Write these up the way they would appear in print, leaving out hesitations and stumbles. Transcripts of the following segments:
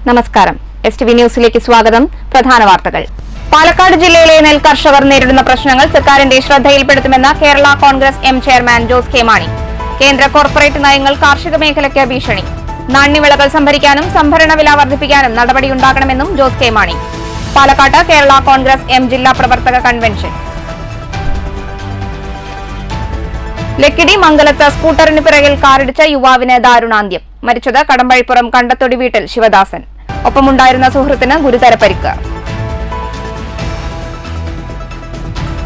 നമസ്കാരം. STV ന്യൂസിലേക്ക് സ്വാഗതം. പ്രധാന വാർത്തകൾ. പാലക്കാട് ജില്ലയിലെ നെൽ കർഷകർ നേരിടുന്ന പ്രശ്നങ്ങൾ സർക്കാരിന്റെ ശ്രദ്ധയിൽപ്പെടുത്തുമെന്ന് Kerala Congress M chairman Jose K Mani. കേന്ദ്ര കോർപ്പറേറ്റ് നയങ്ങൾ കാർഷിക മേഖലയ്ക്ക് ഭീഷണി. നാണ്യവിളകൾ സംഭരിക്കാനും സംഭരണ വില വർദ്ധിപ്പിക്കാനും നടപടിയുണ്ടാകണമെന്നും ജോസ് കെ മാണി. പാലക്കാട്ട് കേരള കോൺഗ്രസ് എം ജില്ലാ പ്രവർത്തക കൺവെൻഷൻ. ലക്കിടി മംഗലത്ത് സ്കൂട്ടറിന് പിറകിൽ കാറിടിച്ച യുവാവിന് ദാരുണാന്ത്യം. മരിച്ചത് കടമ്പഴിപ്പുറം കണ്ടത്തൊടി വീട്ടിൽ ശിവദാസൻ. ഒപ്പമുണ്ടായിരുന്ന സുഹൃത്തിന് ഗുരുതര പരിക്ക്.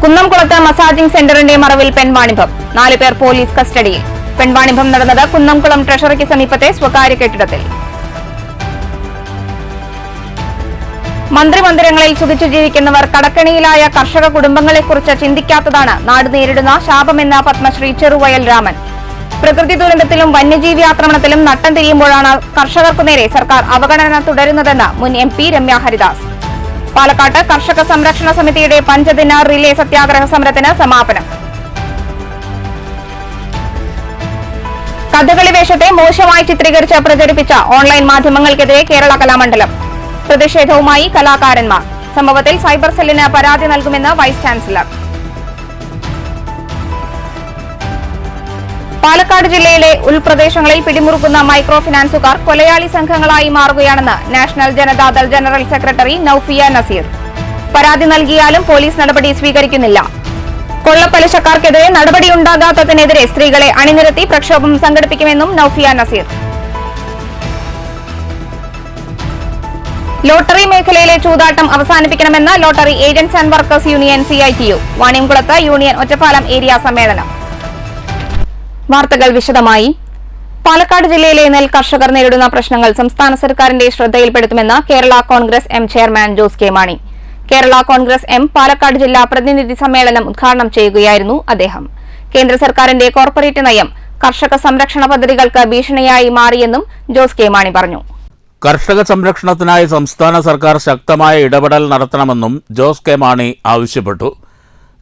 കുന്നംകുളത്ത് മസാജിംഗ് സെന്ററിന്റെ മറവിൽ പെൺവാണിഭം. 4 പേർ പോലീസ് കസ്റ്റഡിയിൽ. പെൺവാണിഭം നടന്നത് കുന്നംകുളം ട്രഷറിക്ക് സമീപത്തെ സ്വകാര്യ കെട്ടിടത്തിൽ. മന്ത്രിമന്ദിരങ്ങളിൽ സുഖിച്ചു ജീവിക്കുന്നവർ കടക്കണിയിലായ കർഷക കുടുംബങ്ങളെക്കുറിച്ച് ചിന്തിക്കാത്തതാണ് നാട് നേരിടുന്ന ശാപമെന്ന പത്മശ്രീ ചെറുവയൽ രാമൻ. പ്രകൃതി ദുരന്തത്തിലും വന്യജീവി ആക്രമണത്തിലും നട്ടം തിരിയുമ്പോഴാണ് കർഷകർക്കു നേരെ സർക്കാർ അവഗണന തുടരുന്നതെന്ന് മുൻ MP രമ്യ ഹരിദാസ്. പാലക്കാട്ട് കർഷക സംരക്ഷണ സമിതിയുടെ 5 ദിന റിലേ സത്യാഗ്രഹ സമരത്തിന് സമാപനം. കഥകളി വേഷത്തെ മോശമായി ചിത്രീകരിച്ച് പ്രചരിപ്പിച്ച ഓൺലൈൻ മാധ്യമങ്ങൾക്കെതിരെ കേരള കലാമണ്ഡലം. പ്രതിഷേധവുമായി കലാകാരന്മാർ. സംഭവത്തിൽ സൈബർ സെല്ലിന് പരാതി നൽകുമെന്ന് വൈസ് ചാൻസലർ. പാലക്കാട് ജില്ലയിലെ ഉൾപ്രദേശങ്ങളിൽ പിടിമുറുക്കുന്ന മൈക്രോ ഫിനാൻസുകാർ കൊലയാളി സംഘങ്ങളായി മാറുകയാണെന്ന് national Janata Dal general secretary Naufiya Naseer. പരാതി നൽകിയാലും പോലീസ് നടപടി സ്വീകരിക്കുന്നില്ല. കൊള്ളപ്പലിശക്കാർക്കെതിരെ നടപടിയുണ്ടാകാത്തതിനെതിരെ സ്ത്രീകളെ അണിനിരത്തി പ്രക്ഷോഭം സംഘടിപ്പിക്കുമെന്നും നൌഫിയ നസീർ. ലോട്ടറി മേഖലയിലെ ചൂതാട്ടം അവസാനിപ്പിക്കണമെന്ന് lottery agents and workers union CITU. വാണിയംകുളത്ത് യൂണിയൻ ഒറ്റപ്പാലം ഏരിയ സമ്മേളനം. വാർത്തകൾ വിശദമായി. പാലക്കാട് ജില്ലയിലെ നെൽ കർഷകർ നേരിടുന്ന പ്രശ്നങ്ങൾ സംസ്ഥാന സർക്കാരിന്റെ ശ്രദ്ധയിൽപ്പെടുത്തുമെന്ന് Kerala Congress M chairman Jose K Mani. Kerala Congress M Palakkad ജില്ലാ പ്രതിനിധി സമ്മേളനം ഉദ്ഘാടനം ചെയ്യുകയായിരുന്നു അദ്ദേഹം. കേന്ദ്ര സർക്കാരിന്റെ കോർപ്പറേറ്റ് നയം കർഷക സംരക്ഷണ പദ്ധതികൾക്ക് ഭീഷണിയായി മാറിയെന്നും ജോസ് കെ മാണി പറഞ്ഞു. കർഷക സംരക്ഷണത്തിനായി സംസ്ഥാന സർക്കാർ ശക്തമായ ഇടപെടൽ നടത്തണമെന്നും ജോസ് കെ മാണി ആവശ്യപ്പെട്ടു.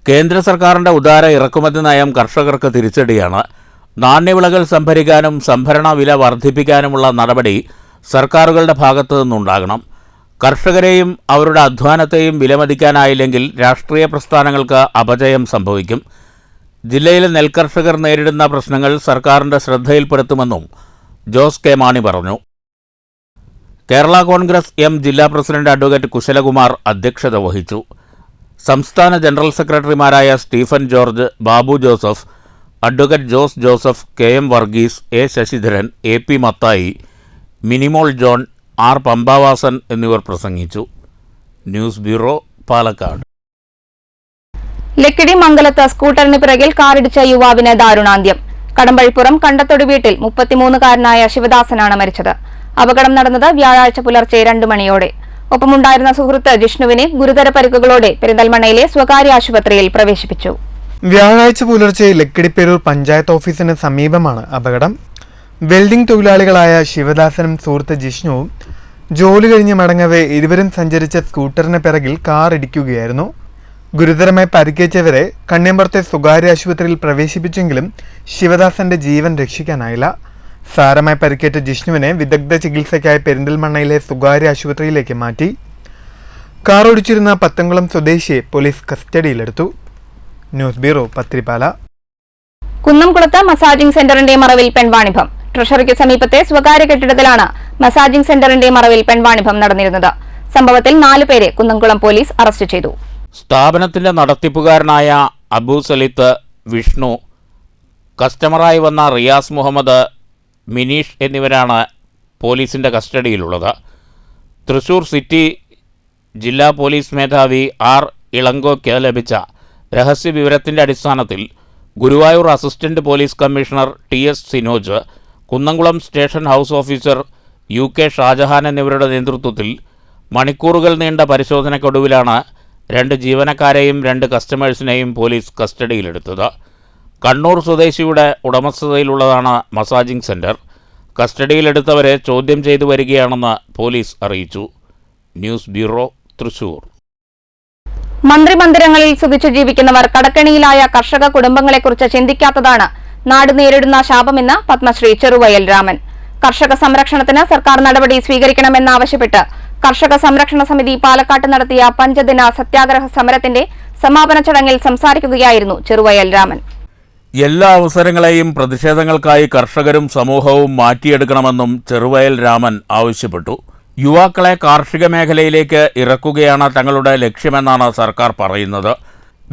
കേന്ദ്ര സർക്കാരിന്റെ ഉദാര ഇറക്കുമതി നയം കർഷകർക്ക് തിരിച്ചടിയാണ്. നാണ്യവിളകൾ സംഭരിക്കാനും സംഭരണ വില വർദ്ധിപ്പിക്കാനുമുള്ള നടപടി സർക്കാരുകളുടെ ഭാഗത്തു നിന്നുണ്ടാകണം. കർഷകരെയും അവരുടെ അധ്വാനത്തെയും വിലമതിക്കാനായില്ലെങ്കിൽ രാഷ്ട്രീയ പ്രസ്ഥാനങ്ങൾക്ക് അപജയം സംഭവിക്കും. ജില്ലയിലെ നെൽകർഷകർ നേരിടുന്ന പ്രശ്നങ്ങൾ സർക്കാരിന്റെ ശ്രദ്ധയിൽപ്പെടുത്തുമെന്നും ജോസ് കെ മാണി പറഞ്ഞു. കേരള കോൺഗ്രസ് എം ജില്ലാ പ്രസിഡന്റ് അഡ്വക്കേറ്റ് കുശലകുമാർ അധ്യക്ഷത വഹിച്ചു. സംസ്ഥാന ജനറൽ സെക്രട്ടറിമാരായ Stephen George, Babu Joseph, advocate Jose Joseph, KM Varghese, A Sasidharan, AP Mathai, Minimol John, R Pampavasan എന്നിവർ പ്രസംഗിച്ചു. News bureau, Palakkad. ലക്കിടി മംഗലത്ത് സ്കൂട്ടറിന് പിറകിൽ കാറിടിച്ച യുവാവിന് ദാരുണാന്ത്യം. കടമ്പഴിപ്പുറം കണ്ടത്തൊടി വീട്ടിൽ 33-കാരനായ ശിവദാസനാണ് മരിച്ചത്. അപകടം നടന്നത് വ്യാഴാഴ്ച പുലർച്ചെ 2 മണിയോടെ. ഒപ്പമുണ്ടായിരുന്ന സുഹൃത്ത് ജിഷ്ണുവിനെ ഗുരുതര പരിക്കുകളോടെ പെരിന്തൽമണ്ണയിലെ സ്വകാര്യ ആശുപത്രിയിൽ പ്രവേശിപ്പിച്ചു. വ്യാഴാഴ്ച പുലർച്ചെ ലക്കിടിപ്പേരൂർ പഞ്ചായത്ത് ഓഫീസിന് സമീപമാണ് അപകടം. വെൽഡിംഗ് തൊഴിലാളികളായ ശിവദാസനും സുഹൃത്ത് ജിഷ്ണുവും ജോലി കഴിഞ്ഞ് മടങ്ങവേ ഇരുവരും സഞ്ചരിച്ച സ്കൂട്ടറിന് പിറകിൽ കാർ ഇടിക്കുകയായിരുന്നു. ഗുരുതരമായി പരിക്കേറ്റവരെ കണ്ണിയമ്പുറത്തെ സ്വകാര്യ ആശുപത്രിയിൽ പ്രവേശിപ്പിച്ചെങ്കിലും ശിവദാസന്റെ ജീവൻ രക്ഷിക്കാനായില്ല. സാരമായി പരിക്കേറ്റ ജിഷ്ണുവിനെ വിദഗ്ധ ചികിത്സയ്ക്കായി പെരിന്തൽമണ്ണയിലെ സ്വകാര്യ ആശുപത്രിയിലേക്ക് മാറ്റി. കാർ ഓടിച്ചിരുന്ന പത്തംകുളം സ്വദേശിയെ പോലീസ് കസ്റ്റഡിയിലെടുത്തു. News bureau, Pathirippala. കുന്നംകുളത്ത് മസാജിംഗ് സെന്ററിന്റെ മറവിൽ പെൺവാണിഭം. ട്രഷറിക്ക് സമീപത്തെ സ്വകാര്യ കെട്ടിടത്തിലാണ് മസാജിംഗ് സെന്ററിന്റെ മറവിൽ പെൺവാണിഭം നടന്നിരുന്നത്. സംഭവത്തിൽ 4 പേരെ കുന്നംകുളം പോലീസ് അറസ്റ്റ് ചെയ്തു. സ്ഥാപനത്തിന്റെ നടത്തിപ്പുകാരനായ അബു സലിത്ത്, വിഷ്ണു, കസ്റ്റമറായി വന്ന റിയാസ് മുഹമ്മദ്, മിനീഷ് എന്നിവരാണ് പോലീസിന്റെ കസ്റ്റഡിയിലുള്ളത്. തൃശൂർ സിറ്റി ജില്ലാ പോലീസ് മേധാവി R ഇളങ്കോയ്ക്ക് ലഭിച്ച രഹസ്യ വിവരത്തിന്റെ അടിസ്ഥാനത്തിൽ Guruvayur assistant police commissioner TS Sinoj, Kunnamkulam station house officer UK Shajahan എന്നിവരുടെ നേതൃത്വത്തിൽ മണിക്കൂറുകൾ നീണ്ട പരിശോധനയ്ക്കൊടുവിലാണ് 2 ജീവനക്കാരെയും 2 കസ്റ്റമേഴ്സിനെയും പോലീസ് കസ്റ്റഡിയിലെടുത്തത്. കണ്ണൂർ സ്വദേശിയുടെ ഉടമസ്ഥതയിലുള്ളതാണ് മസാജിംഗ് സെന്റർ. കസ്റ്റഡിയിലെടുത്തവരെ ചോദ്യം ചെയ്തു വരികയാണെന്ന് പോലീസ് അറിയിച്ചു. News bureau, Thrissur. മന്ത്രിമന്ദിരങ്ങളിൽ സുഖിച്ചു ജീവിക്കുന്നവർ കടക്കണിയിലായ കർഷക കുടുംബങ്ങളെക്കുറിച്ച് ചിന്തിക്കാത്തതാണ് നാട് നേരിടുന്ന ശാപമെന്ന് പത്മശ്രീ ചെറുവയൽ രാമൻ. കർഷക സംരക്ഷണത്തിന് സർക്കാർ നടപടി സ്വീകരിക്കണമെന്നാവശ്യപ്പെട്ട് കർഷക സംരക്ഷണ സമിതി പാലക്കാട്ട് നടത്തിയ പഞ്ചദിന സത്യാഗ്രഹ സമരത്തിന്റെ സമാപന ചടങ്ങിൽ സംസാരിക്കുകയായിരുന്നു ചെറുവയൽ രാമൻ. എല്ലാ അവസരങ്ങളെയും പ്രതിഷേധങ്ങൾക്കായി കർഷകരും സമൂഹവും മാറ്റിയെടുക്കണമെന്നും ചെറുവയൽ രാമൻ ആവശ്യപ്പെട്ടു. യുവാക്കളെ കാർഷിക മേഖലയിലേക്ക് ഇറക്കുകയാണ് തങ്ങളുടെ ലക്ഷ്യമെന്നാണ് സർക്കാർ പറയുന്നത്.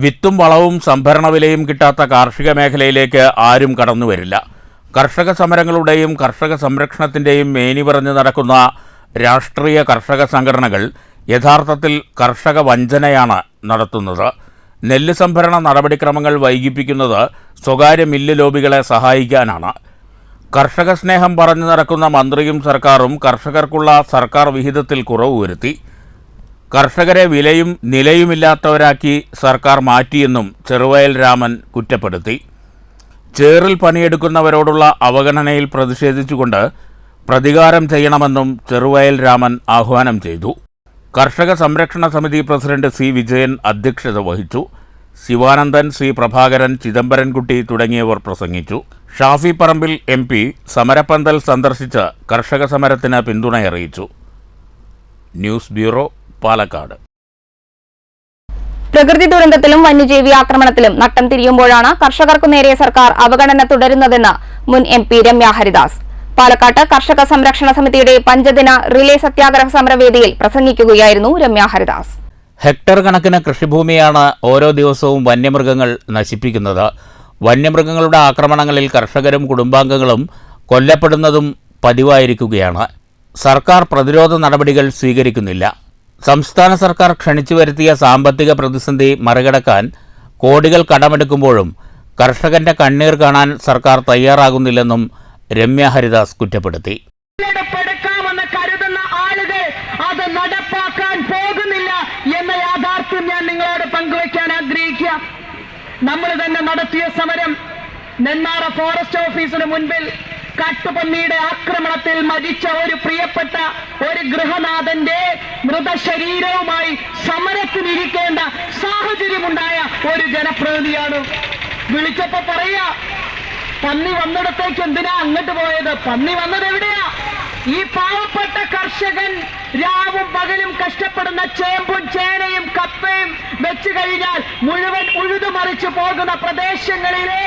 വിത്തും വളവും സംഭരണ വിലയും കിട്ടാത്ത കാർഷിക മേഖലയിലേക്ക് ആരും കടന്നുവരില്ല. കർഷക സമരങ്ങളുടെയും കർഷക സംരക്ഷണത്തിൻ്റെയും മേനി പറഞ്ഞ് നടക്കുന്ന രാഷ്ട്രീയ കർഷക സംഘടനകൾ യഥാർത്ഥത്തിൽ കർഷക വഞ്ചനയാണ് നടത്തുന്നത്. നെല്ല് സംഭരണ നടപടിക്രമങ്ങൾ വൈകിപ്പിക്കുന്നത് സ്വകാര്യ മില്ല് ലോബികളെ സഹായിക്കാനാണ്. കർഷക സ്നേഹം പറഞ്ഞു നടക്കുന്ന മന്ത്രിയും സർക്കാരും കർഷകർക്കുള്ള സർക്കാർ വിഹിതത്തിൽ കുറവ് വരുത്തി. കർഷകരെ വിലയും നിലയുമില്ലാത്തവരാക്കി സർക്കാർ മാറ്റിയെന്നും ചെറുവയൽ രാമൻ കുറ്റപ്പെടുത്തി. ചേറിൽ പണിയെടുക്കുന്നവരോടുള്ള അവഗണനയിൽ പ്രതിഷേധിച്ചുകൊണ്ട് പ്രതികാരം ചെയ്യണമെന്നും ചെറുവയൽ രാമൻ ആഹ്വാനം ചെയ്തു. കർഷക സംരക്ഷണ സമിതി പ്രസിഡന്റ് സി വിജയൻ അധ്യക്ഷത വഹിച്ചു. ശിവാനന്ദൻ, സി പ്രഭാകരൻ, ചിദംബരൻകുട്ടി തുടങ്ങിയവർ പ്രസംഗിച്ചു. ഷാഫി പറമ്പിൽ MP സമരപ്പന്തൽ സന്ദർശിച്ച് കർഷക സമരത്തിന് പിന്തുണയറിയിച്ചു. News bureau, Palakkad. പ്രകൃതി ദുരന്തത്തിലും വന്യജീവി ആക്രമണത്തിലും നട്ടം തിരിയുമ്പോഴാണ് കർഷകർക്കു നേരെ സർക്കാർ അവഗണന തുടരുന്നതെന്ന് മുൻ MP രമ്യ ഹരിദാസ് പാലക്കാട്ട് കർഷക സംരക്ഷണ സമിതിയുടെ പഞ്ചദിന റിലേ സത്യാഗ്രഹ സമരവേദിയിൽ പ്രസംഗിക്കുകയായിരുന്നു രമ്യ ഹരിദാസ്. ഹെക്ടർ കണക്കിന് കൃഷിഭൂമിയാണ് ഓരോ ദിവസവും വന്യമൃഗങ്ങൾ നശിപ്പിക്കുന്നത്. വന്യമൃഗങ്ങളുടെ ആക്രമണങ്ങളിൽ കർഷകരും കുടുംബാംഗങ്ങളും കൊല്ലപ്പെടുന്നതും പതിവായിരിക്കുകയാണ്. സർക്കാർ പ്രതിരോധ നടപടികൾ സ്വീകരിക്കുന്നില്ല. സംസ്ഥാന സർക്കാർ ക്ഷണിച്ചു വരുത്തിയ സാമ്പത്തിക പ്രതിസന്ധി മറികടക്കാൻ കോടികൾ കടമെടുക്കുമ്പോഴും കർഷകന്റെ കണ്ണീർ കാണാൻ സർക്കാർ തയ്യാറാകുന്നില്ലെന്നും രമ്യ ഹരിദാസ് കുറ്റപ്പെടുത്തി. കരുതുന്ന ആളുകൾ അത് നടപ്പാക്കാൻ പോകുന്നില്ല എന്ന യാഥാർത്ഥ്യം ഞാൻ നിങ്ങളോട് പങ്കുവയ്ക്കാൻ ആഗ്രഹിക്കുക. നമ്മൾ തന്നെ നടത്തിയ സമരം നെന്മാറ ഫോറസ്റ്റ് ഓഫീസിന് മുൻപിൽ കാട്ടുപന്നിയുടെ ആക്രമണത്തിൽ മരിച്ച ഒരു പ്രിയപ്പെട്ട ഒരു ഗൃഹനാഥന്റെ മൃതശരീരവുമായി സമരത്തിനിരിക്കേണ്ട സാഹചര്യമുണ്ടായ ഒരു ജനപ്രതിനിധിയാണ്. വിളിച്ചപ്പോ പറയാ, പന്നി വന്നിടത്തേക്ക് എന്തിനാ അങ്ങോട്ട് പോയത്? പന്നി വന്നത് എവിടെയാ? ഈ പാവപ്പെട്ട കർഷകൻ രാവും പകലും കഷ്ടപ്പെടുന്ന ചേമ്പും ചേനയും കപ്പയും വെച്ചു കഴിഞ്ഞാൽ മുഴുവൻ ഉഴുതുമറിച്ചു പോകുന്ന പ്രദേശങ്ങളിലെ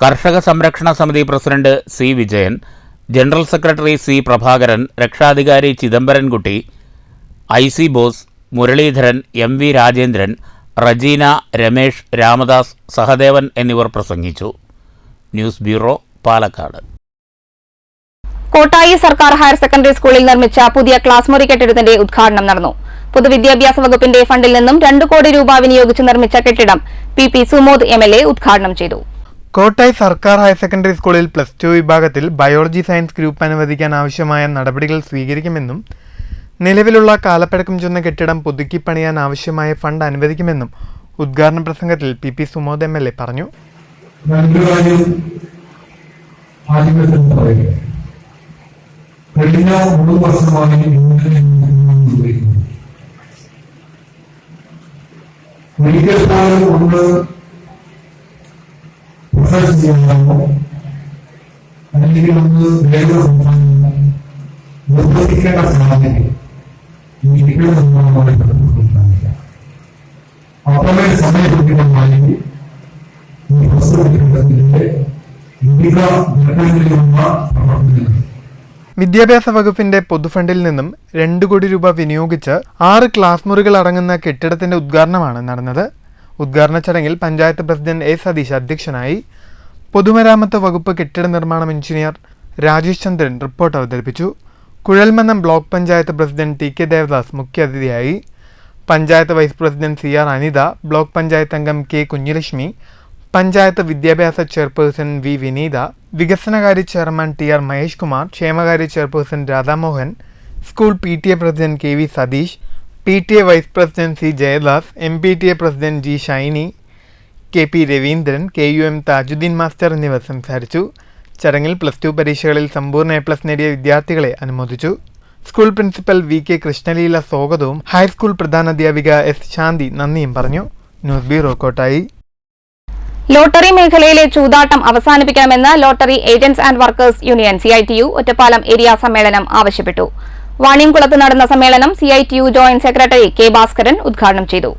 കർഷക സംരക്ഷണ സമിതി president C Vijayan, general secretary C Prabhakaran, രക്ഷാധികാരി ചിദംബരൻകുട്ടി, IC ബോസ്, മുരളീധരൻ, MV രാജേന്ദ്രൻ, റജീന, രമേഷ്, രാമദാസ്, സഹദേവൻ എന്നിവർ പ്രസംഗിച്ചു. News bureau, Palakkad. കോട്ടായി സർക്കാർ ഹയർ സെക്കൻഡറി സ്കൂളിൽ നിർമ്മിച്ച പുതിയ ക്ലാസ് മുറി കെട്ടിടത്തിന്റെ ഉദ്ഘാടനം നടന്നു. പൊതുവിദ്യാഭ്യാസ വകുപ്പിന്റെ ഫണ്ടിൽ നിന്നും 2 കോടി രൂപ വിനിയോഗിച്ച് നിർമ്മിച്ച കെട്ടിടം PP സുമോദ് MLA ഉദ്ഘാടനം ചെയ്തു. കോട്ടായി സർക്കാർ ഹയർ സെക്കൻഡറി സ്കൂളിൽ +2 വിഭാഗത്തിൽ ബയോളജി സയൻസ് ഗ്രൂപ്പ് അനുവദിക്കാൻ ആവശ്യമായ നടപടികൾ സ്വീകരിക്കുമെന്നും നിലവിലുള്ള കാലപ്പഴക്കം ചെന്ന കെട്ടിടം പുതുക്കി പണിയാൻ ആവശ്യമായ ഫണ്ട് അനുവദിക്കുമെന്നും ഉദ്ഘാടന പ്രസംഗത്തിൽ PP സുമോദ് MLA പറഞ്ഞു. കഴിഞ്ഞ 3 വർഷമായി മെഡിക്കൽ കോളേജ് കൊണ്ട് പ്രൊഫൈൽ ചെയ്യാമോ അല്ലെങ്കിൽ ഒന്ന് നിർവഹിക്കേണ്ട സാധ്യത മെഡിക്കൽ നിർമ്മാണമായി ബന്ധപ്പെട്ടില്ല. അപ്പോഴേ സമയബന്ധിതമായി ഈ പ്രസവത്തിന്റെ വിവിധ ഘട്ടങ്ങളിലുള്ള പ്രവർത്തനങ്ങൾ വിദ്യാഭ്യാസ വകുപ്പിന്റെ പൊതുഫണ്ടിൽ നിന്നും 2 കോടി രൂപ വിനിയോഗിച്ച് 6 ക്ലാസ് മുറികൾ അടങ്ങുന്ന കെട്ടിടത്തിന്റെ ഉദ്ഘാടനമാണ് നടന്നത്. ഉദ്ഘാടന ചടങ്ങിൽ പഞ്ചായത്ത് പ്രസിഡന്റ് A സതീഷ് അധ്യക്ഷനായി. പൊതുമരാമത്ത് വകുപ്പ് കെട്ടിട നിർമ്മാണം എഞ്ചിനീയർ രാജേഷ് ചന്ദ്രൻ റിപ്പോർട്ട് അവതരിപ്പിച്ചു. Kuzhalmannam block panchayat president TK Devadas മുഖ്യാതിഥിയായി. Panchayat vice president CR Anitha, block panchayat അംഗം K കുഞ്ഞിലക്ഷ്മി, പഞ്ചായത്ത് വിദ്യാഭ്യാസ ചെയർപേഴ്സൺ V വിനീത, വികസനകാര്യ ചെയർമാൻ TR മഹേഷ് കുമാർ, ക്ഷേമകാര്യ chairperson Radhamohan, school PTA president KV Satheesh, PTA vice president C Jayadas, MPTA president G Shiny, KP Raveendran, KUM Thajudheen master എന്നിവർ സംസാരിച്ചു. ചടങ്ങിൽ +2 പരീക്ഷകളിൽ സമ്പൂർണ്ണ A+ നേടിയ വിദ്യാർത്ഥികളെ അനുമോദിച്ചു. സ്കൂൾ പ്രിൻസിപ്പൽ VK കൃഷ്ണലീല സ്വാഗതവും ഹൈസ്കൂൾ പ്രധാനാധ്യാപിക S ശാന്തി നന്ദിയും പറഞ്ഞു. News bureau, Kottayi. ലോട്ടറി മേഖലയിലെ ചൂതാട്ടം അവസാനിപ്പിക്കണമെന്ന് lottery agents and workers union CITU Ottapalam area സമ്മേളനം ആവശ്യപ്പെട്ടു. വാണിയംകുളത്ത് നടന്ന സമ്മേളനം CITU joint secretary K. Bhaskaran ഉദ്ഘാടനം ചെയ്തു.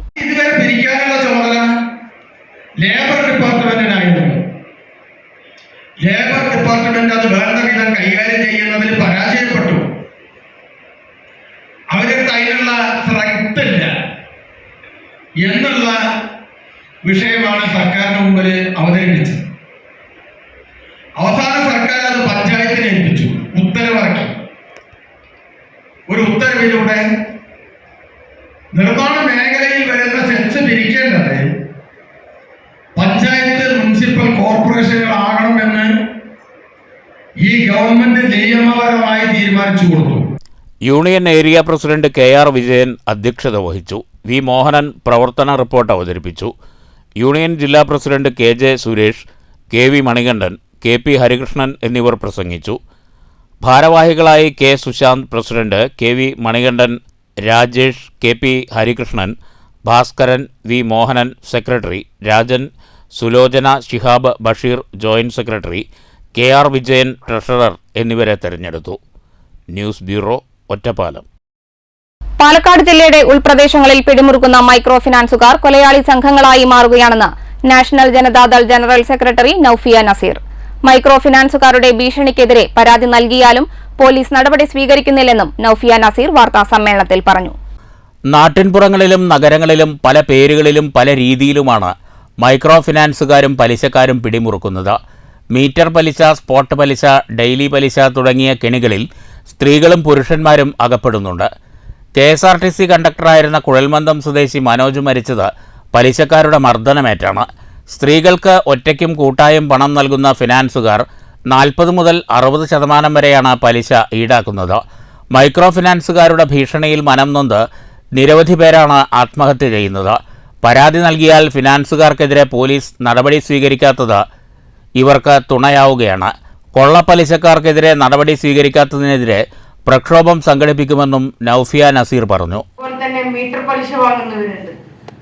ലേബർ ഡിപ്പാർട്ട്മെന്റ് അത് വേണ്ട വിധം കൈകാര്യം ചെയ്യുന്നതിൽ പരാജയപ്പെട്ടു. അവർക്ക് അതിനുള്ള സ്ട്രെങ്ത് ഇല്ല എന്നുള്ള വിഷയമാണ് സർക്കാരിന് മുമ്പിൽ അവതരിപ്പിച്ചത്. അവസാന സർക്കാർ അത് പഞ്ചായത്തിനെ ഏൽപ്പിച്ചു, ഉത്തരവാക്കി. ഒരു ഉത്തരവിലൂടെ നിർമ്മാണ മേഖലയിൽ വരുന്ന സെസ് പിരിക്കേണ്ടത് പഞ്ചായത്ത് മുനിസിപ്പൽ കോർപ്പറേഷനുകളാകണമെന്ന് ഈ ഗവൺമെന്റ് നിയമപരമായി തീരുമാനിച്ചു കൊടുത്തു. Union area president KR Vijayan അധ്യക്ഷത വഹിച്ചു. V. മോഹനൻ പ്രവർത്തന റിപ്പോർട്ട് അവതരിപ്പിച്ചു. യൂണിയൻ ജില്ലാ president KJ Suresh, KV Manikandan, KP Harikrishnan എന്നിവർ പ്രസംഗിച്ചു. ഭാരവാഹികളായി K. Sushant president, KV Manikandan, Rajesh, KP Harikrishnan, Bhaskaran, V. Mohanan secretary, Rajan, Sulochana, Shihab, Basheer joint secretary, KR Vijayan treasurer എന്നിവരെ തെരഞ്ഞെടുത്തു. News bureau, Ottapalam. പാലക്കാട് ജില്ലയുടെ ഉൾപ്രദേശങ്ങളിൽ പിടിമുറുക്കുന്ന മൈക്രോ ഫിനാൻസുകാർ കൊലയാളി സംഘങ്ങളായി മാറുകയാണെന്ന് national Janata Dal general secretary Naufiya Naseer. Micro ഫിനാൻസുകാരുടെ ഭീഷണിക്കെതിരെ പരാതി നൽകിയാലും പോലീസ് നടപടി സ്വീകരിക്കുന്നില്ലെന്നും നൌഫിയ നസീർ വാർത്താ സമ്മേളനത്തിൽ പറഞ്ഞു. നാട്ടിൻപുറങ്ങളിലും നഗരങ്ങളിലും പല പേരുകളിലും പല രീതിയിലുമാണ് മൈക്രോ ഫിനാൻസുകാരും പലിശക്കാരും പിടിമുറുക്കുന്നത്. മീറ്റർ പലിശ, സ്പോട്ട് പലിശ, ഡെയിലി പലിശ തുടങ്ങിയ കെണികളിൽ സ്ത്രീകളും പുരുഷന്മാരും അകപ്പെടുന്നുണ്ട്. KSRTC കണ്ടക്ടറായിരുന്ന കുഴൽമന്ദം സ്വദേശി മനോജ് മരിച്ചത് പലിശക്കാരുടെ മർദ്ദനമേറ്റാണ്. സ്ത്രീകൾക്ക് ഒറ്റയ്ക്കും കൂട്ടായും പണം നൽകുന്ന ഫിനാൻസുകാർ 40 മുതൽ 60% വരെയാണ് പലിശ ഈടാക്കുന്നത്. മൈക്രോ ഫിനാൻസുകാരുടെ ഭീഷണിയിൽ മനം നൊന്ത് നിരവധി പേരാണ് ആത്മഹത്യ ചെയ്യുന്നത്. പരാതി നൽകിയാൽ ഫിനാൻസുകാർക്കെതിരെ പോലീസ് നടപടി സ്വീകരിക്കാത്തത് ഇവർക്ക് തുണയാവുകയാണ്. കൊള്ളപ്പലിശക്കാർക്കെതിരെ നടപടി സ്വീകരിക്കാത്തതിനെതിരെ പ്രക്ഷോഭം സംഘടിപ്പിക്കുമെന്നും നൌഫിയ നസീർ പറഞ്ഞു. അതുപോലെ തന്നെ മീറ്റർ പലിശ വാങ്ങുന്നവരുണ്ട്.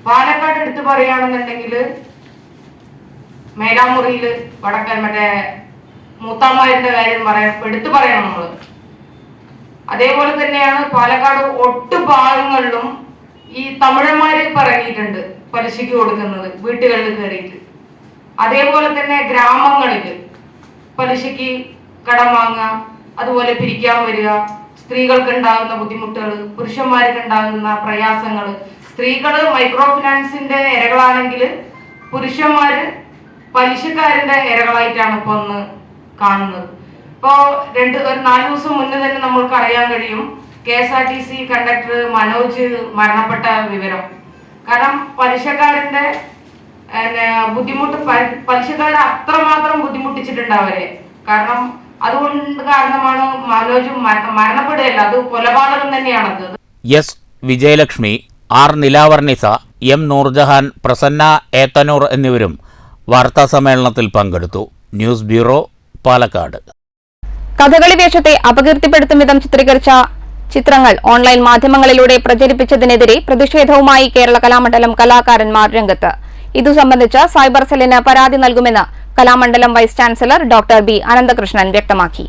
പാലക്കാട് എടുത്ത് പറയുകയാണെന്നുണ്ടെങ്കിൽ മേലാമുറിയിൽ വടക്കൻ മറ്റേ മൂത്താമാരുടെ കാര്യം എടുത്തു പറയണം നമ്മൾ. അതേപോലെ തന്നെയാണ് പാലക്കാട് ഒട്ടു ഭാഗങ്ങളിലും ഈ തമിഴന്മാര് ഇറങ്ങിയിട്ടുണ്ട് പലിശയ്ക്ക് കൊടുക്കുന്നത് വീട്ടുകളിൽ കയറിയിട്ട്. അതേപോലെ തന്നെ ഗ്രാമങ്ങളിൽ പലിശയ്ക്ക് കടം വാങ്ങുക, അതുപോലെ പിരിക്കാൻ വരിക, സ്ത്രീകൾക്ക് ഉണ്ടാകുന്ന ബുദ്ധിമുട്ടുകൾ, പുരുഷന്മാർക്ക് ഉണ്ടാകുന്ന പ്രയാസങ്ങൾ. സ്ത്രീകൾ മൈക്രോ ഫിനാൻസിന്റെ ഇരകളാണെങ്കിൽ പുരുഷന്മാര് പലിശക്കാരന്റെ ഇരകളായിട്ടാണ് ഇപ്പോൾ ഒന്ന് കാണുന്നത്. ഇപ്പോൾ 4 ദിവസം മുന്നേ തന്നെ നമ്മൾക്ക് അറിയാൻ കഴിയും KSRTC കണ്ടക്ടർ മനോജ് മരണപ്പെട്ട വിവരം. കാരണം പലിശക്കാരന്റെ ബുദ്ധിമുട്ട് പലിശക്കാരെ അത്രമാത്രം ബുദ്ധിമുട്ടിച്ചിട്ടുണ്ട് അവരെ. കാരണം അതുകൊണ്ട് കാരണമാണ് മനോജ് മരണപ്പെടുകയല്ല, അത് കൊലപാതകം തന്നെയാണത്. S. Vijayalakshmi, R. നിലാവർണിസ, M. Nurjahan, Prasanna ഏത്തനൂർ എന്നിവരും വാർത്താ സമ്മേളനത്തിൽ പങ്കെടുത്തു. News bureau, Palakkad. കഥകളി വേഷത്തെ അപകീർത്തിപ്പെടുത്തും വിധം ചിത്രീകരിച്ച ചിത്രങ്ങൾ ഓൺലൈൻ മാധ്യമങ്ങളിലൂടെ പ്രചരിപ്പിച്ചതിനെതിരെ പ്രതിഷേധവുമായി കേരള കലാമണ്ഡലം കലാകാരന്മാർ രംഗത്ത്. ഇതു സംബന്ധിച്ച് സൈബർ സെല്ലിന് പരാതി നൽകുമെന്ന് Kalamandalam vice chancellor doctor B. Ananthakrishnan വ്യക്തമാക്കി.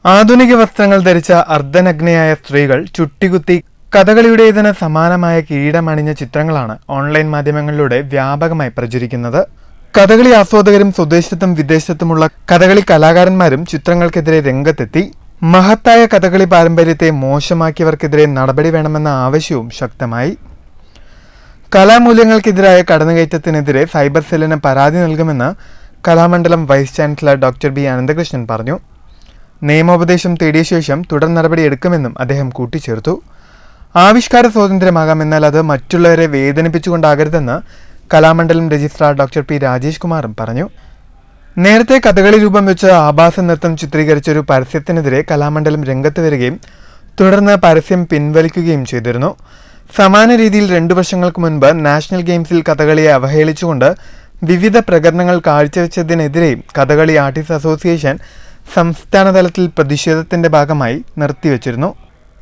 ആധുനിക വസ്ത്രങ്ങൾ ധരിച്ച അർദ്ധനഗ്നയായ സ്ത്രീകൾ ചുട്ടികുത്തി കഥകളിയുടേതിന് സമാനമായ കിരീടമണിഞ്ഞ ചിത്രങ്ങളാണ് ഓൺലൈൻ മാധ്യമങ്ങളിലൂടെ വ്യാപകമായി പ്രചരിക്കുന്നത്. കഥകളി ആസ്വാദകരും സ്വദേശത്തും വിദേശത്തുമുള്ള കഥകളി കലാകാരന്മാരും ചിത്രങ്ങൾക്കെതിരെ രംഗത്തെത്തി. മഹത്തായ കഥകളി പാരമ്പര്യത്തെ മോശമാക്കിയവർക്കെതിരെ നടപടി വേണമെന്ന ആവശ്യവും ശക്തമായി. കലാമൂല്യങ്ങൾക്കെതിരായ കടന്നുകയറ്റത്തിനെതിരെ സൈബർ സെല്ലിന് പരാതി നൽകുമെന്ന് Kalamandalam vice chancellor doctor B. Ananthakrishnan പറഞ്ഞു. നിയമോപദേശം തേടിയ ശേഷം തുടർ നടപടി എടുക്കുമെന്നും അദ്ദേഹം കൂട്ടിച്ചേർത്തു. ആവിഷ്കാര സ്വാതന്ത്ര്യമാകാമെന്നാൽ അത് മറ്റുള്ളവരെ വേദനിപ്പിച്ചുകൊണ്ടാകരുതെന്ന് Kalamandalam registrar doctor P. Rajesh കുമാറും പറഞ്ഞു. നേരത്തെ കഥകളി രൂപം വെച്ച് ആഭാസ നൃത്തം ചിത്രീകരിച്ചൊരു പരസ്യത്തിനെതിരെ കലാമണ്ഡലം രംഗത്ത് വരികയും തുടർന്ന് പരസ്യം പിൻവലിക്കുകയും ചെയ്തിരുന്നു. സമാന രീതിയിൽ 2 വർഷങ്ങൾക്ക് മുൻപ് നാഷണൽ ഗെയിംസിൽ കഥകളിയെ അവഹേളിച്ചുകൊണ്ട് വിവിധ പ്രകടനങ്ങൾ കാഴ്ചവെച്ചതിനെതിരെ കഥകളി ആർട്ടിസ്റ്റ് അസോസിയേഷൻ സംസ്ഥാനതലത്തിൽ പ്രതിഷേധത്തിന്റെ ഭാഗമായി നിർത്തിവച്ചിരുന്നു.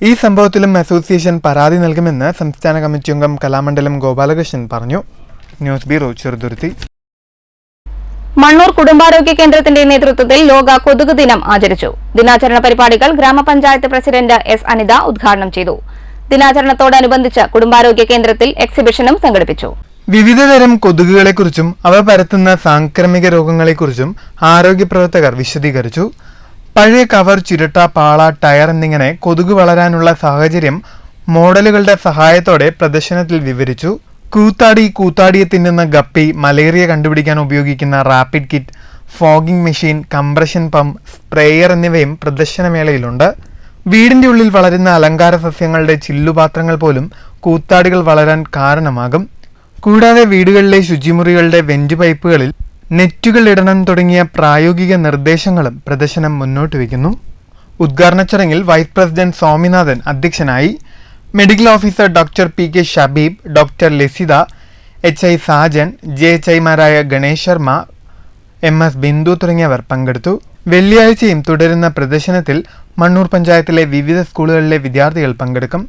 ഈ സംഭവത്തിലും അസോസിയേഷൻ പരാതി നൽകുമെന്ന് സംസ്ഥാന കമ്മിറ്റി അംഗം കലാമണ്ഡലം ഗോപാലകൃഷ്ണൻ പറഞ്ഞു. News bureau, Cheruthuruthy. മണ്ണൂർ കുടുംബാരോഗ്യ കേന്ദ്രത്തിന്റെ നേതൃത്വത്തിൽ ലോക കൊതുക് ദിനം ആചരിച്ചു. ദിനാചരണ പരിപാടികൾ ഗ്രാമപഞ്ചായത്ത് പ്രസിഡന്റ് എസ് അനിത ഉദ്ഘാടനം ചെയ്തു. ദിനാചരണത്തോടനുബന്ധിച്ച് കുടുംബാരോഗ്യ കേന്ദ്രത്തിൽ എക്സിബിഷനും സംഘടിപ്പിച്ചു. വിവിധതരം കൊതുകുകളെക്കുറിച്ചും അവ പരത്തുന്ന സാംക്രമിക രോഗങ്ങളെക്കുറിച്ചും ആരോഗ്യ പ്രവർത്തകർ വിശദീകരിച്ചു. പഴയ കവർ, ചിരട്ട, പാള, ടയർ എന്നിങ്ങനെ കൊതുക് വളരാനുള്ള സാഹചര്യം മോഡലുകളുടെ സഹായത്തോടെ പ്രദർശനത്തിൽ വിവരിച്ചു. കൂത്താടിയെ തിന്നുന്ന ഗപ്പി, മലേറിയ കണ്ടുപിടിക്കാൻ ഉപയോഗിക്കുന്ന rapid kit, fogging machine, compression pump, sprayer എന്നിവയും പ്രദർശനമേളയിലുണ്ട്. വീടിന്റെ ഉള്ളിൽ വളരുന്ന അലങ്കാര സസ്യങ്ങളുടെ ചില്ലുപാത്രങ്ങൾ പോലും കൂത്താടികൾ വളരാൻ കാരണമാകും. കൂടാതെ വീടുകളിലെ ശുചിമുറികളുടെ വെന്റ് പൈപ്പുകളിൽ നെറ്റുകൾ ഇടണം തുടങ്ങിയ പ്രായോഗിക നിർദ്ദേശങ്ങളും പ്രദർശനം മുന്നോട്ട് വയ്ക്കുന്നു. ഉദ്ഘാടന ചടങ്ങിൽ വൈസ് പ്രസിഡന്റ് സ്വാമിനാഥൻ അധ്യക്ഷനായി. Medical officer doctor P K Shabeeb, doctor Lasitha, HI Sajan, JHIമാരായ ഗണേഷ് ശർമ്മ, MS ബിന്ദു തുടങ്ങിയവർ പങ്കെടുത്തു. വെള്ളിയാഴ്ചയും തുടരുന്ന പ്രദർശനത്തിൽ മണ്ണൂർ പഞ്ചായത്തിലെ വിവിധ സ്കൂളുകളിലെ വിദ്യാർത്ഥികൾ പങ്കെടുക്കും.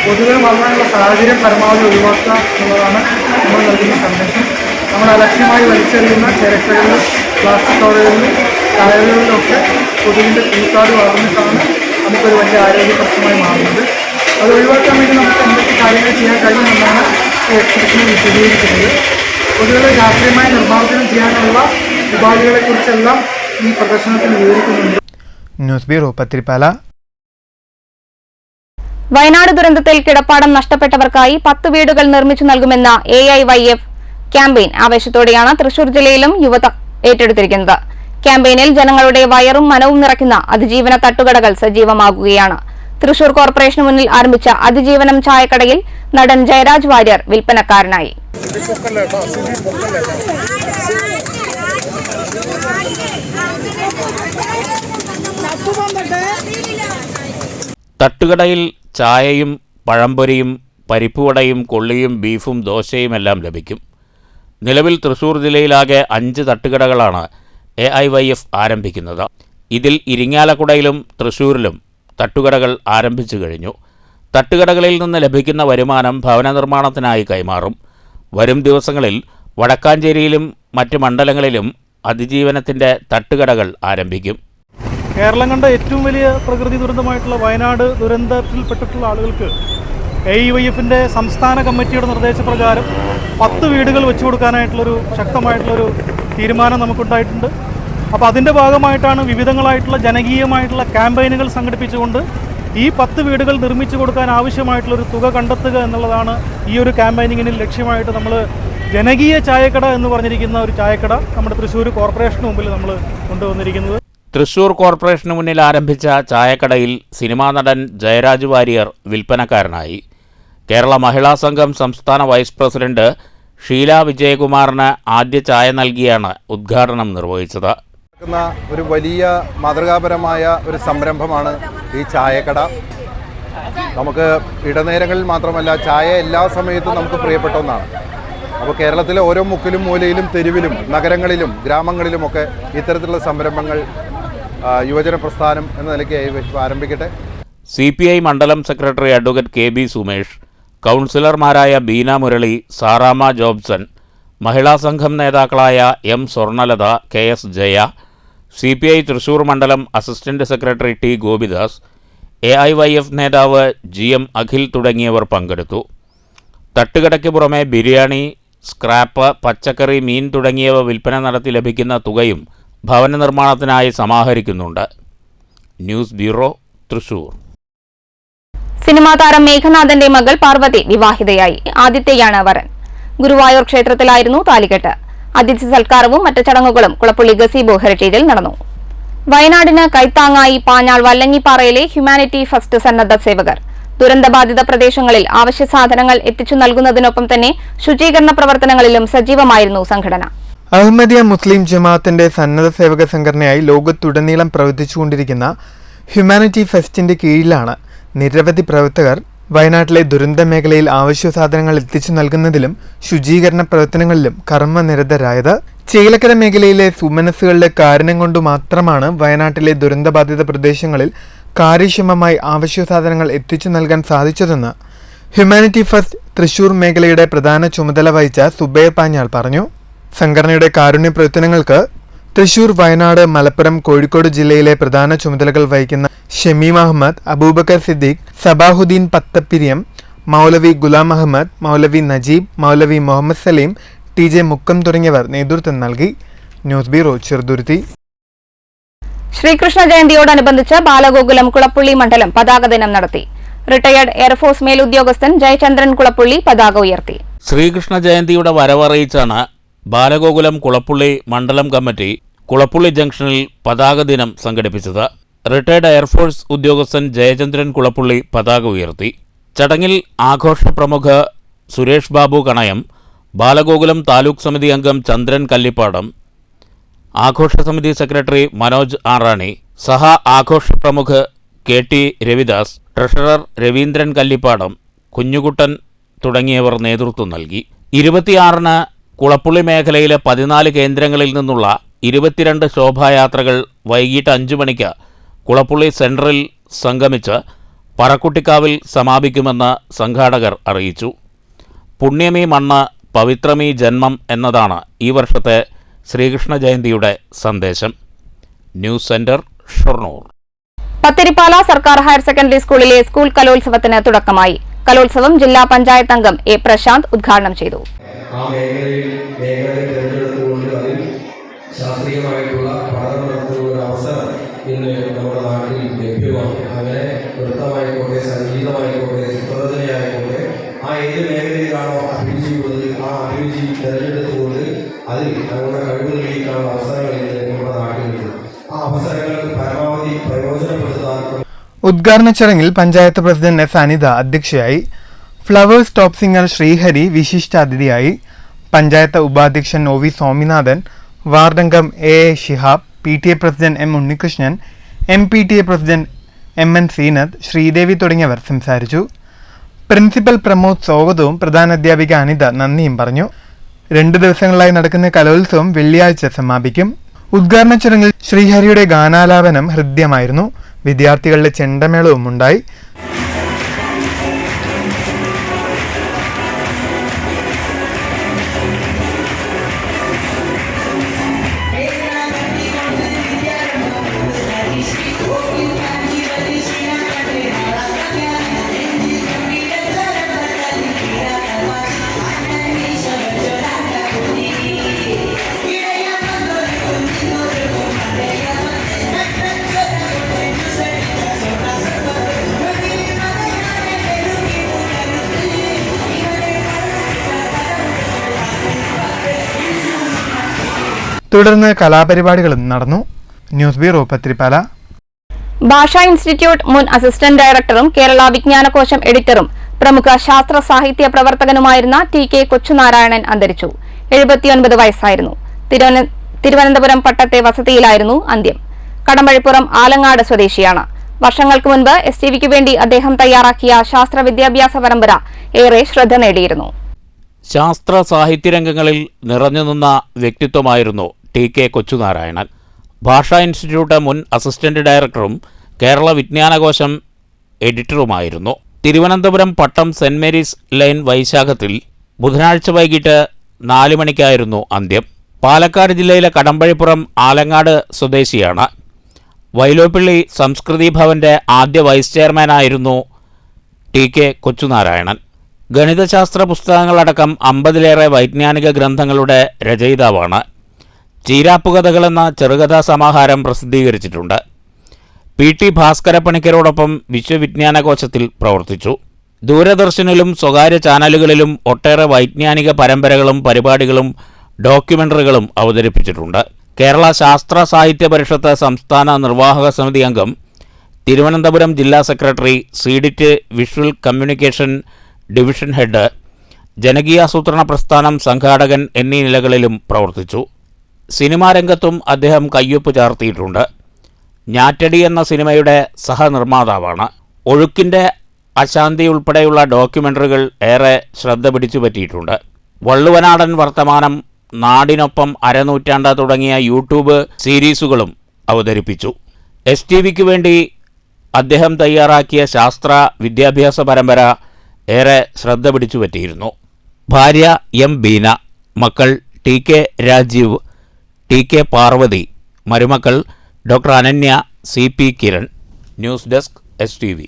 കൊതുകുകൾ വളരാനുള്ള സാഹചര്യം പരമാവധി ഒഴിവാക്കുക എന്നുള്ളതാണ് നമ്മൾ നൽകുന്ന സന്ദേശം. നമ്മൾ അലക്ഷ്യമായി വലിച്ചെറിയുന്ന ചിരട്ടകളിലും പ്ലാസ്റ്റിക് കവറുകളിലും ടയറുകളിലൊക്കെ കൊതുകിൻ്റെ കൂത്താട് വളർന്നിട്ടാണ് നമുക്കൊരു വലിയ ആരോഗ്യ പ്രശ്നമായി മാറുന്നത്. അത് ഒഴിവാക്കാൻ വേണ്ടി നമുക്ക് എന്തൊക്കെ കാര്യങ്ങൾ ചെയ്യാൻ കഴിയുമെന്നാണ് ഈ എക്സിബിഷനിൽ വിശദീകരിക്കുന്നത്. കൊതുകുകളെ ശാസ്ത്രീയമായി നിർമ്മാർജ്ജനം ചെയ്യാനുള്ള ഉപാധികളെക്കുറിച്ചെല്ലാം ഈ പ്രദർശനത്തിൽ വിവരിക്കുന്നുണ്ട്. News bureau, Pathiripala. വയനാട് ദുരന്തത്തിൽ കിടപ്പാടം നഷ്ടപ്പെട്ടവർക്കായി 10 വീടുകൾ നിർമ്മിച്ചു നൽകുമെന്ന AIYF ക്യാമ്പയിൻ ആവേശത്തോടെയാണ് തൃശൂർ ജില്ലയിലും യുവത ഏറ്റെടുത്തിരിക്കുന്നത്. ക്യാമ്പയിനിൽ ജനങ്ങളുടെ വയറും മനവും നിറയ്ക്കുന്ന അതിജീവന തട്ടുകടകൾ സജീവമാകുകയാണ്. തൃശൂർ കോർപ്പറേഷന് മുന്നിൽ ആരംഭിച്ച അതിജീവനം ചായക്കടയിൽ നടൻ ജയരാജ് വാര്യർ വിൽപ്പനക്കാരനായി. തട്ടുകടയിൽ ചായയും പഴംപൊരിയും പരിപ്പുവടയും കൊള്ളിയും ബീഫും ദോശയുമെല്ലാം ലഭിക്കും. നിലവിൽ തൃശൂർ ജില്ലയിലാകെ 5 തട്ടുകടകളാണ് AIYF ആരംഭിക്കുന്നത്. ഇതിൽ ഇരിങ്ങാലക്കുടയിലും തൃശൂരിലും തട്ടുകടകൾ ആരംഭിച്ചു കഴിഞ്ഞു. തട്ടുകടകളിൽ നിന്ന് ലഭിക്കുന്ന വരുമാനം ഭവന നിർമ്മാണത്തിനായി കൈമാറും. വരും ദിവസങ്ങളിൽ വടക്കാഞ്ചേരിയിലും മറ്റ് മണ്ഡലങ്ങളിലും അതിജീവനത്തിൻ്റെ തട്ടുകടകൾ ആരംഭിക്കും. കേരളം കണ്ട ഏറ്റവും വലിയ പ്രകൃതി ദുരന്തമായിട്ടുള്ള വയനാട് ദുരന്തത്തിൽപ്പെട്ടിട്ടുള്ള ആളുകൾക്ക് AIYFന്റെ സംസ്ഥാന കമ്മിറ്റിയുടെ നിർദ്ദേശപ്രകാരം 10 വീടുകൾ വെച്ചു കൊടുക്കാനായിട്ടുള്ളൊരു ശക്തമായിട്ടുള്ളൊരു തീരുമാനം നമുക്കുണ്ടായിട്ടുണ്ട്. അപ്പോൾ അതിൻ്റെ ഭാഗമായിട്ടാണ് വിവിധങ്ങളായിട്ടുള്ള ജനകീയമായിട്ടുള്ള ക്യാമ്പയിനുകൾ സംഘടിപ്പിച്ചുകൊണ്ട് ഈ 10 വീടുകൾ നിർമ്മിച്ചു കൊടുക്കാൻ ആവശ്യമായിട്ടുള്ളൊരു തുക കണ്ടെത്തുക എന്നുള്ളതാണ് ഈ ഒരു ക്യാമ്പയിനിങ്ങിന് ലക്ഷ്യമായിട്ട് നമ്മൾ ജനകീയ ചായക്കട എന്ന് പറഞ്ഞിരിക്കുന്ന ഒരു ചായക്കട നമ്മുടെ തൃശ്ശൂർ കോർപ്പറേഷന് മുമ്പിൽ നമ്മൾ കൊണ്ടുവന്നിരിക്കുന്നത്. തൃശൂർ കോർപ്പറേഷന് മുന്നിൽ ആരംഭിച്ച ചായക്കടയിൽ സിനിമാ നടൻ ജയരാജ് വാര്യർ വിൽപ്പനക്കാരനായി. കേരള മഹിളാ സംഘം സംസ്ഥാന വൈസ് പ്രസിഡന്റ് ഷീല വിജയകുമാറിന് ആദ്യ ചായ നൽകിയാണ് ഉദ്ഘാടനം നിർവഹിച്ചത്. ഒരു വലിയ മാതൃകാപരമായ ഒരു സംരംഭമാണ് ഈ ചായക്കട. നമുക്ക് ഇടനേരങ്ങളിൽ മാത്രമല്ല, ചായ എല്ലാ സമയത്തും നമുക്ക് പ്രിയപ്പെട്ട ഒന്നാണ്. അപ്പോൾ കേരളത്തിലെ ഓരോ മുക്കിലും മൂലയിലും തെരുവിലും നഗരങ്ങളിലും ഗ്രാമങ്ങളിലുമൊക്കെ ഇത്തരത്തിലുള്ള സംരംഭങ്ങൾ യുവജന പ്രസ്ഥാനം എന്ന നിലയ്ക്ക് ആരംഭിക്കട്ടെ. CPI മണ്ഡലം സെക്രട്ടറി അഡ്വക്കേറ്റ് KB സുമേഷ്, കൗൺസിലർമാരായ ബീന മുരളി, സാറാമ ജോബ്സൺ, മഹിളാ സംഘം നേതാക്കളായ M Swarnalatha, KS Jaya, CPI Thrissur മണ്ഡലം assistant secretary T Gopidas, AIYF നേതാവ് GM അഖിൽ തുടങ്ങിയവർ പങ്കെടുത്തു. തട്ടുകടയ്ക്ക് പുറമെ ബിരിയാണി, സ്ക്രാപ്പ്, പച്ചക്കറി, മീൻ തുടങ്ങിയവ വിൽപ്പന നടത്തി ലഭിക്കുന്ന തുകയും ഭവന നിർമ്മാണത്തിനായി സമാഹരിക്കുന്നുണ്ട്. News bureau, Thrissur. സിനിമാ താരം മേഘനാഥന്റെ മകൾ പാർവതി വിവാഹിതയായി. ആദിത്യയാണ് വരൻ. ഗുരുവായൂർ ക്ഷേത്രത്തിലായിരുന്നു താലികെട്ട്. അതിഥി സൽക്കാരവും മറ്റ് ചടങ്ങുകളും കുളപ്പുള്ളി ഗസീബോ ഹെറിറ്റേജിൽ നടന്നു. വയനാടിന് കൈത്താങ്ങായി പാഞ്ഞാൾ വല്ലങ്ങിപ്പാറയിലെ ഹ്യൂമാനിറ്റി ഫസ്റ്റ് സന്നദ്ധ സേവകർ. ദുരന്തബാധിത പ്രദേശങ്ങളിൽ അവശ്യ സാധനങ്ങൾ എത്തിച്ചു നൽകുന്നതിനൊപ്പം തന്നെ ശുചീകരണ പ്രവർത്തനങ്ങളിലും സജീവമായിരുന്നു സംഘടന. അഹമ്മദിയ മുസ്ലിം ജമാഅത്തിന്റെ സന്നദ്ധ സേവക സംഘടനയായി ലോകത്തുടനീളം പ്രവർത്തിച്ചുകൊണ്ടിരിക്കുന്ന ഹ്യൂമാനിറ്റി ഫെസ്റ്റിന്റെ കീഴിലാണ് നിരവധി പ്രവർത്തകർ വയനാട്ടിലെ ദുരന്ത മേഖലയിൽ അവശ്യ സാധനങ്ങൾ എത്തിച്ചു നൽകുന്നതിലും ശുചീകരണ പ്രവർത്തനങ്ങളിലും കർമ്മനിരതരായത്. ചേലക്കര മേഖലയിലെ സുമനസ്സുകളുടെ കാരണം കൊണ്ടു മാത്രമാണ് വയനാട്ടിലെ ദുരന്തബാധിത പ്രദേശങ്ങളിൽ കാര്യക്ഷമമായി അവശ്യ സാധനങ്ങൾ എത്തിച്ചു നൽകാൻ സാധിച്ചതെന്ന് ഹ്യൂമാനിറ്റി ഫസ്റ്റ് തൃശൂർ മേഖലയുടെ പ്രധാന ചുമതല വഹിച്ച സുബൈർ പാഞ്ഞാൾ പറഞ്ഞു. സംഘടനയുടെ കാരുണ്യ പ്രവർത്തനങ്ങൾക്ക് തൃശൂർ, വയനാട്, മലപ്പുറം, കോഴിക്കോട് ജില്ലയിലെ പ്രധാന ചുമതലകൾ വഹിക്കുന്ന ഷമീം അഹമ്മദ്, അബൂബക്കർ സിദ്ദീഖ്, സബാഹുദ്ദീൻ പത്തപ്പിരിയം, മൗലവി ഗുലാം അഹമ്മദ്, മൗലവി നജീബ്, മൗലവി മുഹമ്മദ് സലീം, TJ മുക്കം തുടങ്ങിയവർ നേതൃത്വം നൽകി. News bureau, Cheruthuruthy. ശ്രീകൃഷ്ണ ജയന്തിയോടനുബന്ധിച്ച് ബാലഗോകുലം കുളപ്പുള്ളി മണ്ഡലം പതാക ദിനം നടത്തി. റിട്ടയർഡ് എയർഫോഴ്സ് മേലുദ്യോഗസ്ഥൻ ജയചന്ദ്രൻ കുളപ്പുള്ളി പതാക ഉയർത്തി. ശ്രീകൃഷ്ണ ജയന്തിയുടെ വരവറിയിച്ചാണ് ബാലഗോകുലം കുളപ്പുള്ളി മണ്ഡലം കമ്മിറ്റി കുളപ്പുള്ളി ജംഗ്ഷനിൽ പതാക ദിനം സംഘടിപ്പിച്ചത്. റിട്ടയർഡ് എയർഫോഴ്സ് ഉദ്യോഗസ്ഥൻ ജയചന്ദ്രൻ കുളപ്പുള്ളി പതാക ഉയർത്തി. ചടങ്ങിൽ ആഘോഷ പ്രമുഖ സുരേഷ് ബാബു കണയം, ബാലഗോകുലം താലൂക്ക് സമിതി അംഗം ചന്ദ്രൻ കല്ലിപ്പാടം, ആഘോഷ സമിതി സെക്രട്ടറി മനോജ് ആറാണി, സഹ ആഘോഷ പ്രമുഖ് KT രവിദാസ്, ട്രഷറർ രവീന്ദ്രൻ കല്ലിപ്പാടം, കുഞ്ഞുകുട്ടൻ തുടങ്ങിയവർ നേതൃത്വം നൽകി. 26-ന് കുളപ്പുള്ളി മേഖലയിലെ 14 കേന്ദ്രങ്ങളിൽ നിന്നുള്ള 22 ശോഭായാത്രകൾ വൈകിട്ട് 5 മണിക്ക് കുളപ്പുള്ളി സെൻട്രൽ സംഗമിച്ച് പറക്കുട്ടിക്കാവിൽ സമാപിക്കുമെന്ന് സംഘാടകർ അറിയിച്ചു. പുണ്യമീ മണ്ണ് പവിത്രമീ ജന്മം എന്നതാണ് ഈ വർഷത്തെ ശ്രീകൃഷ്ണ ജയന്തിയുടെ സന്ദേശം. News centre, Shoranur. പത്തിരിപ്പാല സർക്കാർ ഹയർ സെക്കൻഡറി സ്കൂളിലെ സ്കൂൾ കലോത്സവത്തിന് തുടക്കമായി. കലോത്സവം ജില്ലാ പഞ്ചായത്ത് അംഗം A. പ്രശാന്ത് ഉദ്ഘാടനം ചെയ്തു. ആ മേഖലയെ തിരഞ്ഞെടുത്തുകൊണ്ട് അതിൽ ശാസ്ത്രീയമായിട്ടുള്ള പഠനം നടത്തുന്ന ഒരു അവസരം ഇന്ന് നമ്മുടെ നാട്ടിൽ ലഭ്യമാണ്. അങ്ങനെ നൃത്തമായിക്കോട്ടെ, സംഗീതമായിക്കോട്ടെ, ചിത്രരചനയായിക്കോട്ടെ, ആ ഏത് മേഖലയിലാണോ അഭിരുചിയുള്ളത് ആ അഭിരുചി തിരഞ്ഞെടുത്തുകൊണ്ട് അതിൽ നമ്മുടെ കഴിവ് തെളിയിക്കാനുള്ള അവസരങ്ങൾ ഇന്ന് നമ്മുടെ നാട്ടിലുണ്ട്. ആ അവസരങ്ങൾ പരമാവധി പ്രയോജനപ്പെടുത്താൻ ഉദ്ഘാടന ചടങ്ങിൽ പഞ്ചായത്ത് പ്രസിഡന്റ് S. അനിത അധ്യക്ഷയായി. ഫ്ലവേഴ്സ് ടോപ്പ് സിംഗർ ശ്രീഹരി വിശിഷ്ടാതിഥിയായി. പഞ്ചായത്ത് ഉപാധ്യക്ഷൻ OV സ്വാമിനാഥൻ, വാർഡംഗം A. Shihab, PTA president M. Unnikrishnan, MPTA president MN Seenath, Sreedevi തുടങ്ങിയവർ സംസാരിച്ചു. പ്രിൻസിപ്പൽ പ്രമോദ് സ്വാഗതവും പ്രധാനാധ്യാപിക അനിത നന്ദിയും പറഞ്ഞു. 2 ദിവസങ്ങളിലായി നടക്കുന്ന കലോത്സവം വെള്ളിയാഴ്ച സമാപിക്കും. ഉദ്ഘാടന ചടങ്ങിൽ ശ്രീഹരിയുടെ ഗാനാലാപനം ഹൃദ്യമായിരുന്നു. വിദ്യാർത്ഥികളുടെ ചെണ്ടമേളവും ഉണ്ടായി. തുടർന്ന് കലാപരിപാടികളും നടന്നു. News bureau, Pathirippala. ഭാഷാ ഇൻസ്റ്റിറ്റ്യൂട്ട് മുൻ അസിസ്റ്റന്റ് ഡയറക്ടറും കേരള വിജ്ഞാനകോശം എഡിറ്ററും പ്രമുഖ ശാസ്ത്ര സാഹിത്യ പ്രവർത്തകനുമായിരുന്ന TK കൊച്ചുനാരായണൻ അന്തരിച്ചു. 79 വയസ്സായിരുന്നു. തിരുവനന്തപുരം പട്ടത്തെ വസതിയിലായിരുന്നു അന്ത്യം. കടമ്പഴിപ്പുറം ആലങ്ങാട് സ്വദേശിയാണ്. വർഷങ്ങൾക്ക് മുൻപ് STVക്ക് വേണ്ടി അദ്ദേഹം തയ്യാറാക്കിയ ശാസ്ത്ര വിദ്യാഭ്യാസ പരമ്പര ഏറെ ശ്രദ്ധ നേടിയിരുന്നു. ശാസ്ത്ര സാഹിത്യരംഗങ്ങളിൽ നിറഞ്ഞുനിന്ന വ്യക്തിത്വമായിരുന്നു TK കൊച്ചുനാരായണൻ. ഭാഷാ ഇൻസ്റ്റിറ്റ്യൂട്ട് മുൻ അസിസ്റ്റന്റ് ഡയറക്ടറും കേരള വിജ്ഞാനകോശം എഡിറ്ററുമായിരുന്നു. തിരുവനന്തപുരം പട്ടം സെന്റ് മേരീസ് ലൈൻ വൈശാഖത്തിൽ ബുധനാഴ്ച വൈകിട്ട് 4 മണിക്കായിരുന്നു അന്ത്യം. പാലക്കാട് ജില്ലയിലെ കടമ്പഴിപ്പുറം ആലങ്ങാട് സ്വദേശിയാണ്. വൈലോപ്പിള്ളി സംസ്കൃതി ഭവന്റെ ആദ്യ വൈസ് ചെയർമാനായിരുന്നു TK കൊച്ചുനാരായണൻ. ഗണിതശാസ്ത്ര പുസ്തകങ്ങളടക്കം 50-ലേറെ വൈജ്ഞാനിക ഗ്രന്ഥങ്ങളുടെ രചയിതാവാണ്. ചീരാപ്പുകഥകളെന്ന ചെറുകഥാ സമാഹാരം പ്രസിദ്ധീകരിച്ചിട്ടുണ്ട്. PT ഭാസ്കരപ്പണിക്കരോടൊപ്പം വിശ്വവിജ്ഞാനകോശത്തിൽ പ്രവർത്തിച്ചു. ദൂരദർശനിലും സ്വകാര്യ ചാനലുകളിലും ഒട്ടേറെ വൈജ്ഞാനിക പരമ്പരകളും പരിപാടികളും ഡോക്യുമെന്ററികളും അവതരിപ്പിച്ചിട്ടുണ്ട്. കേരള ശാസ്ത്ര സാഹിത്യ പരിഷത്ത് സംസ്ഥാന നിർവാഹക സമിതി അംഗം, തിരുവനന്തപുരം ജില്ലാ secretary, CDIT visual communication division head, ജനകീയാസൂത്രണ പ്രസ്ഥാനം സംഘാടകൻ എന്നീ നിലകളിലും പ്രവർത്തിച്ചു. സിനിമാ രംഗത്തും അദ്ദേഹം കയ്യൊപ്പ് ചാർത്തിയിട്ടുണ്ട്. ഞാറ്റടി എന്ന സിനിമയുടെ സഹനിർമ്മാതാവാണ്. ഒഴുക്കിൻ്റെ അശാന്തി ഉൾപ്പെടെയുള്ള ഡോക്യുമെൻ്ററികൾ ഏറെ ശ്രദ്ധ പിടിച്ചു പറ്റിയിട്ടുണ്ട്. വള്ളുവനാടൻ വർത്തമാനം, നാടിനൊപ്പം അരനൂറ്റാണ്ട് തുടങ്ങിയ യൂട്യൂബ് സീരീസുകളും അവതരിപ്പിച്ചു. STVക്ക് വേണ്ടി അദ്ദേഹം തയ്യാറാക്കിയ ശാസ്ത്ര വിദ്യാഭ്യാസ പരമ്പര ഏറെ ശ്രദ്ധ പിടിച്ചു പറ്റിയിരുന്നു. ഭാര്യ M. ബീന, മക്കൾ T K Rajeev, T K Parvathy, മരുമക്കൾ doctor Ananya, C P Kiran. News desk STV.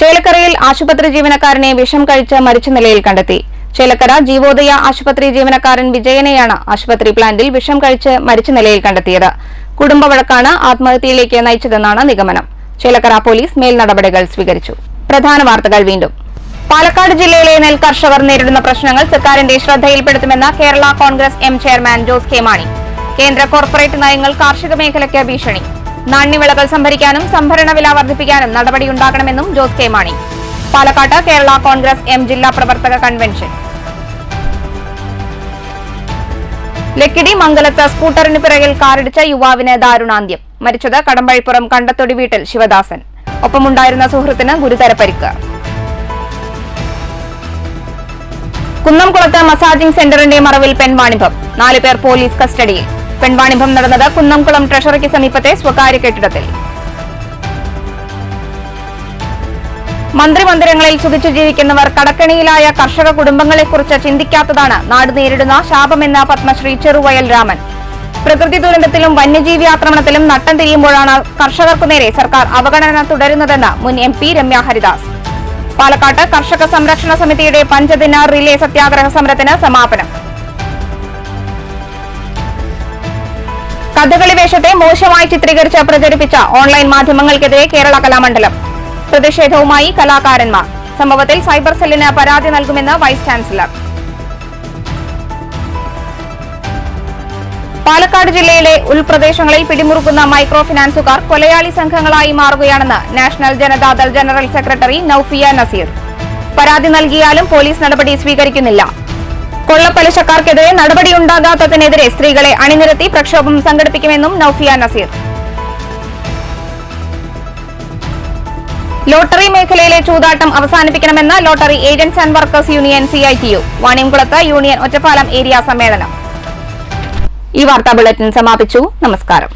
ചേലക്കരയിൽ ആശുപത്രി ജീവനക്കാരനെ വിഷം കഴിച്ച് മരിച്ച നിലയിൽ കണ്ടെത്തി. ചേലക്കര ജീവോദയ ആശുപത്രി ജീവനക്കാരൻ വിജയനെയാണ് ആശുപത്രി പ്ലാന്റിൽ വിഷം കഴിച്ച് മരിച്ച നിലയിൽ കണ്ടെത്തിയത്. കുടുംബ വഴക്കാണ് ആത്മഹത്യയിലേക്ക് നയിച്ചതെന്നാണ് നിഗമനം. ചേലക്കര പോലീസ് മേൽ നടപടികൾ സ്വീകരിച്ചു. പ്രധാന വാർത്തകൾ വീണ്ടും. പാലക്കാട് ജില്ലയിലെ നെൽ കർഷകർ നേരിടുന്ന പ്രശ്നങ്ങൾ സർക്കാരിന്റെ ശ്രദ്ധയിൽപ്പെടുത്തുമെന്ന് Kerala Congress M chairman Jose K Mani. കേന്ദ്ര കോർപ്പറേറ്റ് നയങ്ങൾ കാർഷിക മേഖലയ്ക്ക് ഭീഷണി. നാണ്യവിളകൾ സംഭരിക്കാനും സംഭരണ വില വർദ്ധിപ്പിക്കാനും നടപടിയുണ്ടാകണമെന്നും ജോസ് കെ മാണി. പാലക്കാട്ട് കേരള കോൺഗ്രസ് എം ജില്ലാ പ്രവർത്തക കൺവെൻഷൻ. ലക്കിടി മംഗലത്ത് സ്കൂട്ടറിന് പിറകിൽ കാറിടിച്ച യുവാവിന് ദാരുണാന്ത്യം. മരിച്ചത് കടമ്പഴിപ്പുറം കണ്ടത്തൊടി വീട്ടിൽ ശിവദാസൻ. ഒപ്പമുണ്ടായിരുന്ന സുഹൃത്തിന് ഗുരുതര പരിക്ക്. കുന്നംകുളത്ത് മസാജിംഗ് സെന്ററിന്റെ മറവിൽ പെൺവാണിഭം. 4 പേർ പോലീസ് കസ്റ്റഡിയിൽ. പെൺവാണിഭം നടന്നത് കുന്നംകുളം ട്രഷറിക്ക് സമീപത്തെ സ്വകാര്യ കെട്ടിടത്തിൽ. മന്ത്രിമന്ദിരങ്ങളിൽ സുഖിച്ചു ജീവിക്കുന്നവർ കടക്കണിയിലായ കർഷക കുടുംബങ്ങളെക്കുറിച്ച് ചിന്തിക്കാത്തതാണ് നാട് നേരിടുന്ന ശാപമെന്ന പത്മശ്രീ ചെറുവയൽ രാമൻ. പ്രകൃതി ദുരന്തത്തിലും വന്യജീവി ആക്രമണത്തിലും നട്ടം തിരിയുമ്പോഴാണ് കർഷകർക്കു നേരെ സർക്കാർ അവഗണന തുടരുന്നതെന്ന് മുൻ MP രമ്യ ഹരിദാസ്. പാലക്കാട്ട് കർഷക സംരക്ഷണ സമിതിയുടെ 5 ദിന റിലേ സത്യാഗ്രഹ സമരത്തിന് സമാപനം. കഥകളി വേഷത്തെ മോശമായി ചിത്രീകരിച്ച് പ്രചരിപ്പിച്ച ഓൺലൈൻ മാധ്യമങ്ങൾക്കെതിരെ കേരള കലാമണ്ഡലം. പ്രതിഷേധവുമായി കലാകാരന്മാർ. സംഭവത്തിൽ സൈബർ സെല്ലിന് പരാതി നൽകുമെന്ന് വൈസ് ചാൻസലർ. പാലക്കാട് ജില്ലയിലെ ഉൾപ്രദേശങ്ങളിൽ പിടിമുറുക്കുന്ന മൈക്രോ ഫിനാൻസുകാർ കൊലയാളി സംഘങ്ങളായി മാറുകയാണെന്ന് national Janata Dal general secretary Naufiya Naseer. പരാതി നൽകിയാലും പോലീസ് നടപടി സ്വീകരിക്കുന്നില്ല. കൊള്ളപ്പലിശക്കാർക്കെതിരെ നടപടിയുണ്ടാകാത്തതിനെതിരെ സ്ത്രീകളെ അണിനിരത്തി പ്രക്ഷോഭം സംഘടിപ്പിക്കുമെന്നും നൌഫിയ നസീർ. ലോട്ടറി മേഖലയിലെ ചൂതാട്ടം അവസാനിപ്പിക്കണമെന്ന് lottery agents and workers union CITU. വാണിയംകുളത്ത് യൂണിയൻ ഒറ്റപ്പാലം ഏരിയ സമ്മേളനം. ഈ വാർത്താ ബുള്ളറ്റിൻ സമാപിച്ചു. നമസ്കാരം.